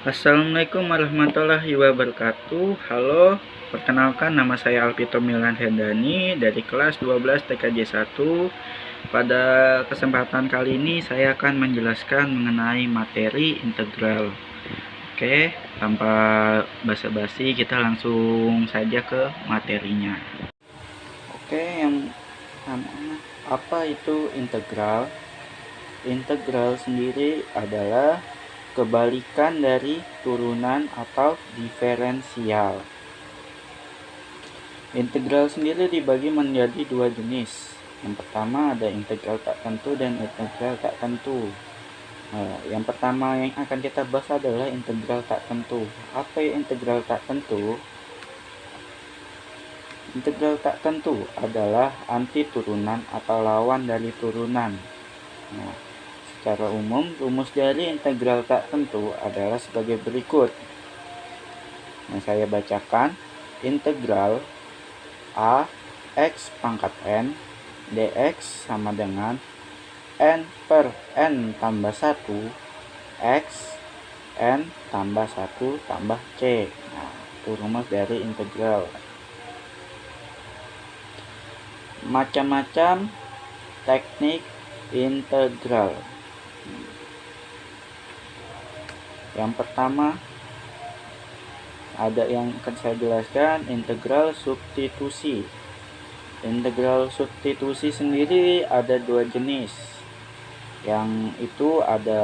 Assalamualaikum warahmatullahi wabarakatuh. Halo, perkenalkan nama saya Alvito Milan Hendani dari kelas 12 TKJ 1. Pada kesempatan kali ini saya akan menjelaskan mengenai materi integral. Oke, tanpa basa-basi kita langsung saja ke materinya. Oke, apa itu integral? Integral sendiri adalah kebalikan dari turunan atau diferensial. Integral sendiri dibagi menjadi dua jenis. Yang pertama ada integral tak tentu dan integral tak tentu. Yang pertama yang akan kita bahas adalah integral tak tentu. Apa integral tak tentu? Integral tak tentu adalah anti turunan atau lawan dari turunan. Secara umum, rumus dari integral tak tentu adalah sebagai berikut. Saya bacakan. Integral a x pangkat n dx sama dengan n per n tambah 1 x n tambah 1 tambah c. Itu rumus dari integral. Macam-macam teknik integral. Yang pertama ada yang akan saya jelaskan, integral substitusi. Integral substitusi sendiri ada dua jenis. Yang itu ada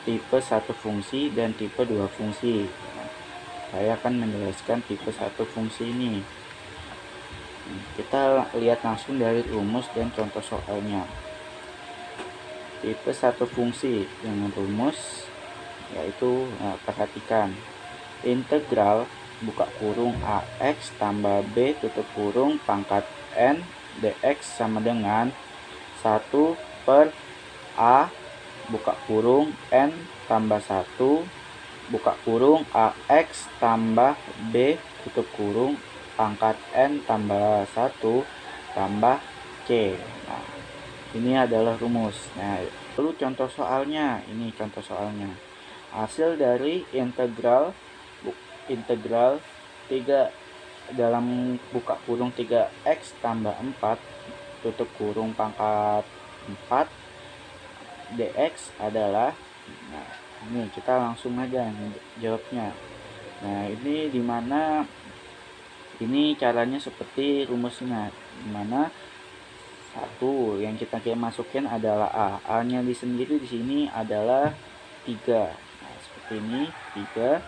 tipe 1 fungsi dan tipe 2 fungsi. Saya akan menjelaskan tipe 1 fungsi ini. Kita lihat langsung dari rumus dan contoh soalnya. Tipe 1 fungsi dengan rumus yaitu, perhatikan, integral buka kurung ax tambah b tutup kurung pangkat n dx sama dengan 1 per a buka kurung n tambah 1 buka kurung ax tambah b tutup kurung pangkat n tambah 1 tambah c. Ini adalah rumus. Lalu contoh soalnya, ini contoh soalnya. Hasil dari integral 3 dalam buka kurung 3x tambah 4 tutup kurung pangkat 4 dx adalah, ini kita langsung aja jawabnya. Ini dimana ini caranya seperti rumusnya, dimana satu yang kita masukin adalah a nya sendiri di sini adalah 3. Seperti ini 3,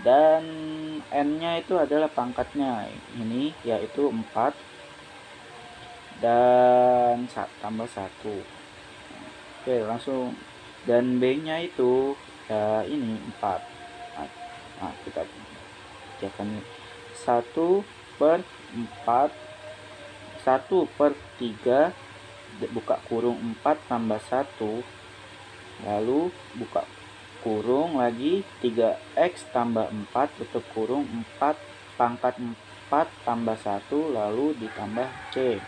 dan n nya itu adalah pangkatnya ini yaitu 4 dan tambah 1. Oke, langsung. Dan b nya itu ya ini 4. Kita akan 1 per 4 1 per 3 buka kurung 4 tambah 1, lalu buka kurung lagi 3x tambah 4 tutup kurung 4 pangkat 4 tambah 1 lalu ditambah c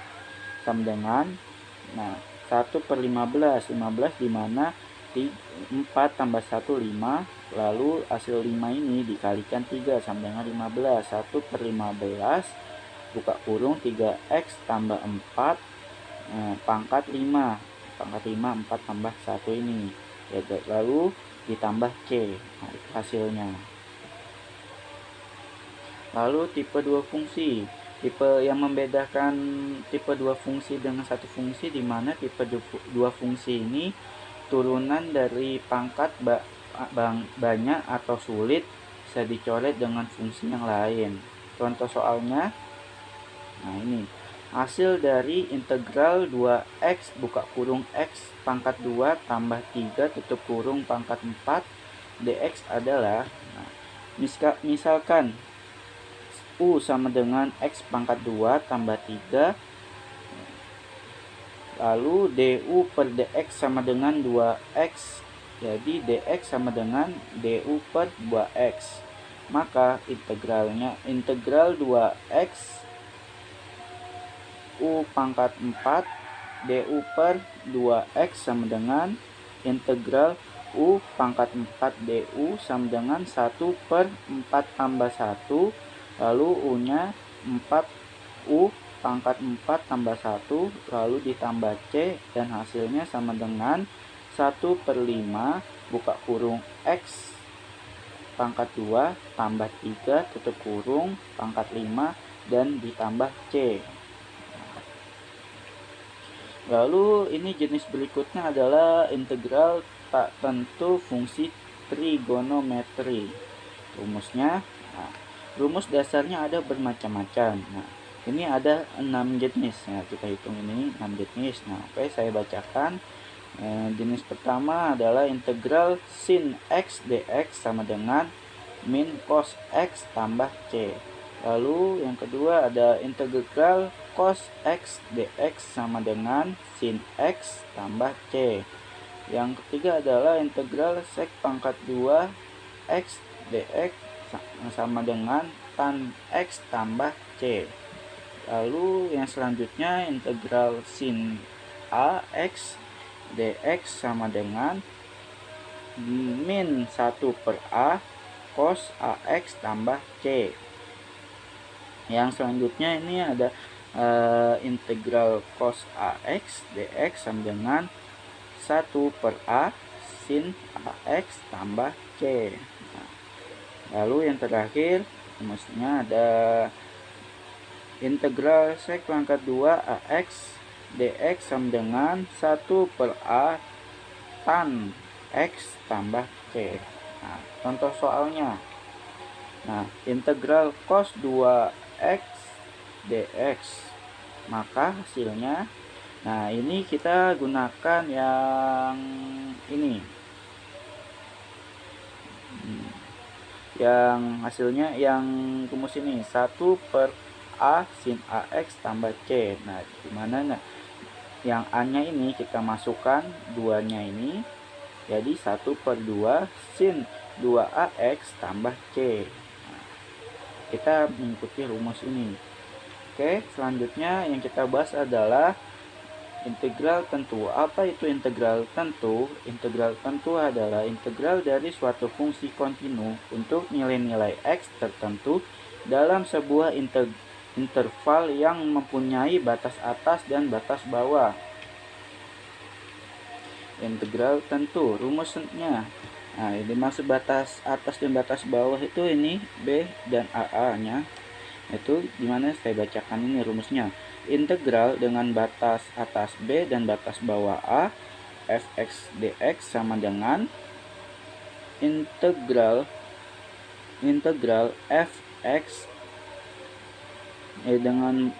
sama dengan 1 per 15 dimana 4 tambah 1 5, lalu hasil 5 ini dikalikan 3 sama dengan 15. 1 per 15 buka kurung 3x tambah 4 pangkat 5 4 tambah 1 ini ya, lalu ditambah c. Itu hasilnya. Lalu tipe 2 fungsi. Tipe yang membedakan tipe 2 fungsi dengan satu fungsi, di mana tipe 2 fungsi ini turunan dari pangkat banyak atau sulit bisa dicoret dengan fungsi yang lain. Contoh soalnya, ini hasil dari integral 2x buka kurung x pangkat 2 tambah 3 tutup kurung pangkat 4 dx adalah, misalkan u sama dengan x pangkat 2 tambah 3, lalu du per dx sama dengan 2x, jadi dx sama dengan du per 2x. Maka integralnya integral 2x u pangkat 4 du per 2x sama dengan integral U pangkat 4 DU sama dengan 1/4 tambah 1, lalu U-nya 4U pangkat 4 tambah 1, lalu ditambah C, dan hasilnya sama dengan 1/5 buka kurung X pangkat 2 tambah 3 tutup kurung pangkat 5 dan ditambah C. Lalu ini jenis berikutnya adalah integral tak tentu fungsi trigonometri. Rumusnya, rumus dasarnya ada bermacam-macam. Nah, ini ada 6 jenis. Nah, kita hitung ini 6 jenis. Nah, oke, saya bacakan. Jenis pertama adalah integral sin X dx sama dengan min cos X tambah C. Lalu yang kedua ada integral cos X dx sama dengan sin X tambah C. Yang ketiga adalah integral sec pangkat 2 X dx sama dengan tan X tambah C. Lalu yang selanjutnya integral sin A X dx sama dengan min 1/A cos AX tambah C. Yang selanjutnya ini ada integral cos AX dx sama dengan 1/A sin AX tambah C. Nah, lalu yang terakhir rumusnya ada integral sec pangkat 2 AX dx sama dengan 1/A tan X tambah C. Nah, contoh soalnya. Nah, integral cos 2x dx. Maka hasilnya, nah ini kita gunakan yang ini. Yang hasilnya yang rumus ini 1/A sin AX tambah C. Nah, dimana yang A-nya ini kita masukkan 2-nya ini. Jadi 1/2 sin 2AX tambah C. Nah, kita mengikuti rumus ini. Oke, selanjutnya yang kita bahas adalah integral tentu. Apa itu integral tentu? Integral tentu adalah integral dari suatu fungsi kontinu untuk nilai-nilai X tertentu dalam sebuah interval yang mempunyai batas atas dan batas bawah. Integral tentu, rumusnya. Nah, ini maksud batas atas dan batas bawah itu ini B dan AA-nya. Itu dimana saya bacakan ini rumusnya. Integral dengan batas atas B dan batas bawah A fx dx sama dengan integral fx dengan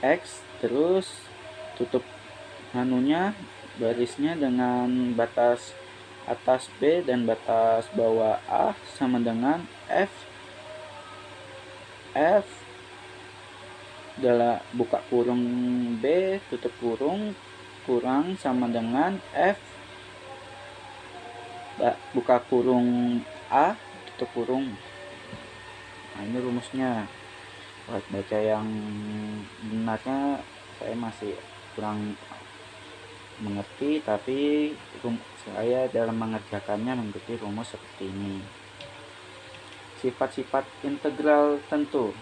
x terus tutup barisnya dengan batas atas B dan batas bawah A sama dengan F adalah buka kurung B tutup kurung kurang sama dengan F buka kurung A tutup kurung. Nah, ini rumusnya. Buat baca yang benarnya saya masih kurang mengerti, tapi saya dalam mengerjakannya mengikuti rumus seperti ini. Sifat-sifat integral tentu.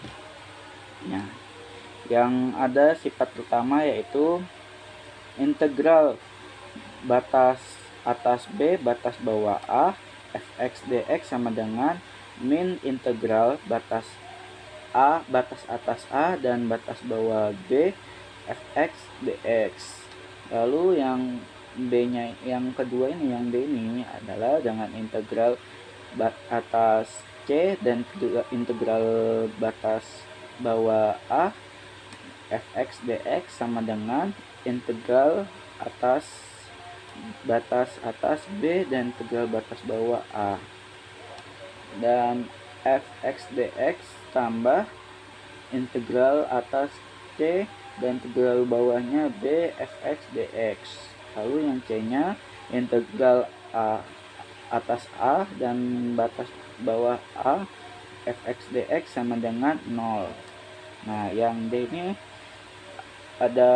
Nah, yang ada sifat pertama yaitu integral batas atas B batas bawah A fx dx sama dengan min integral batas A batas atas A dan batas bawah B fx dx. Lalu yang B-nya yang kedua ini, yang B ini adalah dengan integral atas C dan integral batas bawah A fx dx sama dengan integral batas atas B dan integral batas bawah A. Dan fx dx tambah integral atas C dan integral bawahnya B fx dx. Lalu yang C-nya integral A atas A dan batas bawah A fx dx sama dengan 0. Nah, yang D ini ada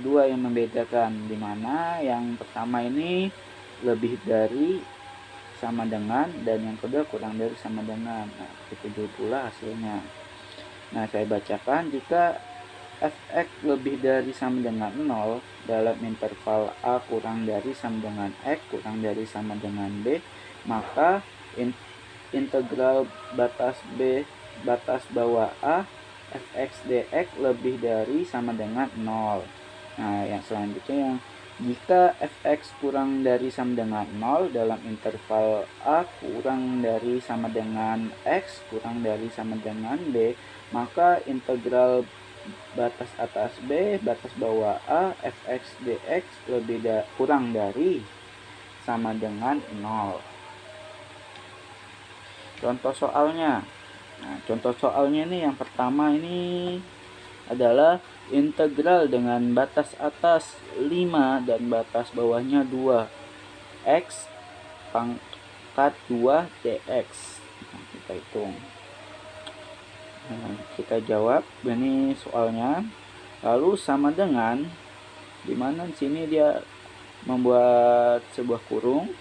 dua yang membedakan, dimana yang pertama ini lebih dari sama dengan, dan yang kedua kurang dari sama dengan. Nah, begitu pula hasilnya. Nah, saya bacakan, jika fx lebih dari sama dengan 0 dalam interval a kurang dari sama dengan x kurang dari sama dengan b, maka integral batas b batas bawah a fx dx lebih dari sama dengan 0. Nah, yang selanjutnya, yang jika fx kurang dari sama dengan 0 dalam interval a kurang dari sama dengan x kurang dari sama dengan b, maka integral batas atas b batas bawah a fx dx kurang dari sama dengan 0. Contoh soalnya. Nah, contoh soalnya ini yang pertama ini adalah integral dengan batas atas 5 dan batas bawahnya 2 x pangkat 2 dx. Nah, kita hitung. Nah, kita jawab ini soalnya. Lalu sama dengan, dimana di sini dia membuat sebuah kurung,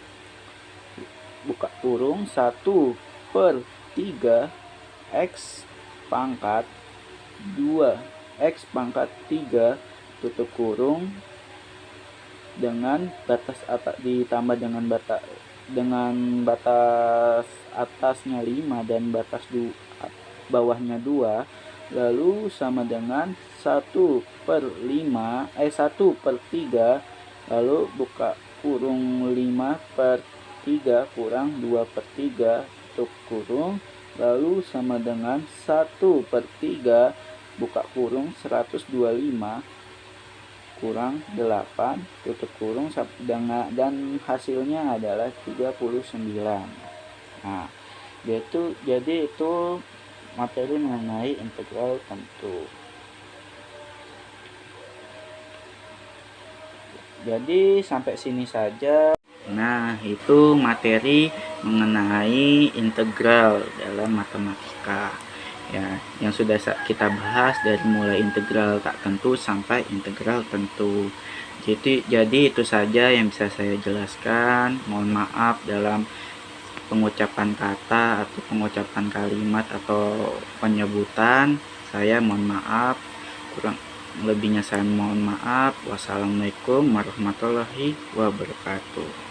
buka kurung, 1/3 x pangkat 2 x pangkat 3 tutup kurung dengan batas atas ditambah dengan batas atasnya 5 dan batas bawahnya 2, lalu sama dengan 1/3, lalu buka kurung 5/3 kurang 2/3 tutup kurung, lalu sama dengan 1/3 buka kurung 125 kurang 8 tutup kurung, dan hasilnya adalah 39. Nah, jadi itu materi mengenai integral tentu. Jadi sampai sini saja. Nah, itu materi mengenai integral dalam matematika. Ya, yang sudah kita bahas dari mulai integral tak tentu sampai integral tentu. Jadi itu saja yang bisa saya jelaskan. Mohon maaf dalam pengucapan kata atau pengucapan kalimat atau penyebutan. Saya mohon maaf, kurang lebihnya saya mohon maaf. Wassalamualaikum warahmatullahi wabarakatuh.